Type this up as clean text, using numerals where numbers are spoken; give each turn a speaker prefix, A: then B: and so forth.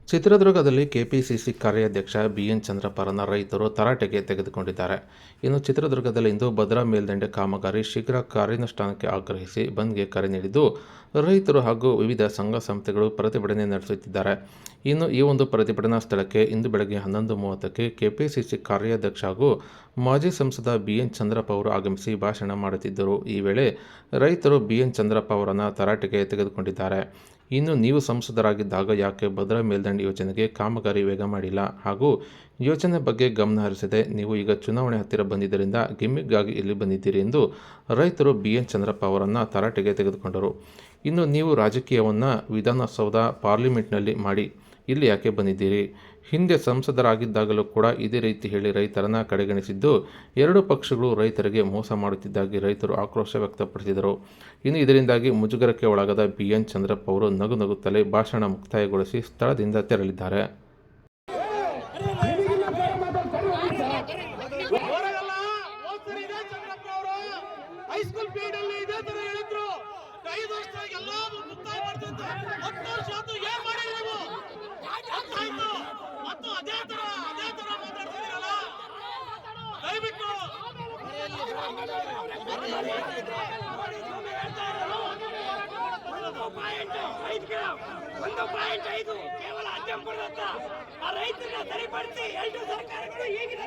A: ಚಿತ್ರದುರ್ಗದಲ್ಲಿ ಕೆಪಿಸಿಸಿ ಕಾರ್ಯಾಧ್ಯಕ್ಷ ಬಿಎನ್ ಚಂದ್ರಪ್ಪರನ್ನು ರೈತರು ತರಾಟೆಗೆ ತೆಗೆದುಕೊಂಡಿದ್ದಾರೆ. ಇನ್ನು ಚಿತ್ರದುರ್ಗದಲ್ಲಿಂದು ಭದ್ರಾ ಮೇಲ್ದಂಡೆ ಕಾಮಗಾರಿ ಶೀಘ್ರ ಕಾರ್ಯಾನುಷ್ಠಾನಕ್ಕೆ ಆಗ್ರಹಿಸಿ ಬಂದ್ಗೆ ಕರೆ ನೀಡಿದ್ದು, ರೈತರು ಹಾಗೂ ವಿವಿಧ ಸಂಘ ಸಂಸ್ಥೆಗಳು ಪ್ರತಿಭಟನೆ ನಡೆಸುತ್ತಿದ್ದಾರೆ. ಇನ್ನು ಈ ಒಂದು ಪ್ರತಿಭಟನಾ ಸ್ಥಳಕ್ಕೆ ಇಂದು ಬೆಳಗ್ಗೆ 11:30ಕ್ಕೆ ಕೆಪಿಸಿಸಿ ಕಾರ್ಯಾಧ್ಯಕ್ಷ ಹಾಗೂ ಮಾಜಿ ಸಂಸದ ಬಿಎನ್ ಚಂದ್ರಪ್ಪ ಅವರು ಆಗಮಿಸಿ ಭಾಷಣ ಮಾಡುತ್ತಿದ್ದರು. ಈ ವೇಳೆ ರೈತರು ಬಿಎನ್ ಚಂದ್ರಪ್ಪ ಅವರನ್ನು ತರಾಟೆಗೆ ತೆಗೆದುಕೊಂಡಿದ್ದಾರೆ. ಇನ್ನು ನೀವು ಸಂಸದರಾಗಿದ್ದಾಗ ಯಾಕೆ ಭದ್ರಾ ಮೇಲ್ದಂಡೆ ಯೋಜನೆಗೆ ಕಾಮಗಾರಿ ವೇಗ ಮಾಡಿಲ್ಲ ಹಾಗೂ ಯೋಜನೆ ಬಗ್ಗೆ ಗಮನ ಹರಿಸದೆ ನೀವು ಈಗ ಚುನಾವಣೆ ಹತ್ತಿರ ಬಂದಿದ್ದರಿಂದ ಗಿಮ್ಮಿಕ್ಗಾಗಿ ಇಲ್ಲಿ ಬಂದಿದ್ದೀರಿ ಎಂದು ರೈತರು ಬಿಎನ್ ಚಂದ್ರಪ್ಪ ಅವರನ್ನು ತರಾಟೆಗೆ ತೆಗೆದುಕೊಂಡರು. ಇನ್ನು ನೀವು ರಾಜಕೀಯವನ್ನು ವಿಧಾನಸೌಧ ಪಾರ್ಲಿಮೆಂಟ್ನಲ್ಲಿ ಮಾಡಿ ಇಲ್ಲಿ ಯಾಕೆ ಬಂದಿದ್ದೀರಿ? ಹಿಂದೆ ಸಂಸದರಾಗಿದ್ದಾಗಲೂ ಕೂಡ ಇದೇ ರೀತಿ ಹೇಳಿ ರೈತರನ್ನು ಕಡೆಗಣಿಸಿದ್ದು, ಎರಡೂ ಪಕ್ಷಗಳು ರೈತರಿಗೆ ಮೋಸ ಮಾಡುತ್ತಿದ್ದಾಗಿ ರೈತರು ಆಕ್ರೋಶ ವ್ಯಕ್ತಪಡಿಸಿದರು. ಇನ್ನು ಇದರಿಂದಾಗಿ ಮುಜುಗರಕ್ಕೆ ಒಳಗಾದ ಬಿಎನ್ ಚಂದ್ರಪ್ಪ ಅವರು ನಗುತ್ತಲೇ ಭಾಷಣ ಮುಕ್ತಾಯಗೊಳಿಸಿ ಸ್ಥಳದಿಂದ ತೆರಳಿದ್ದಾರೆ.
B: ಕೇವಲ ಅಜ್ಜಂಪುರದ ರೈತರನ್ನ ಸರಿಪಡಿಸಿ ಎರಡು ಸರ್ಕಾರಗಳು ಈಗಿನ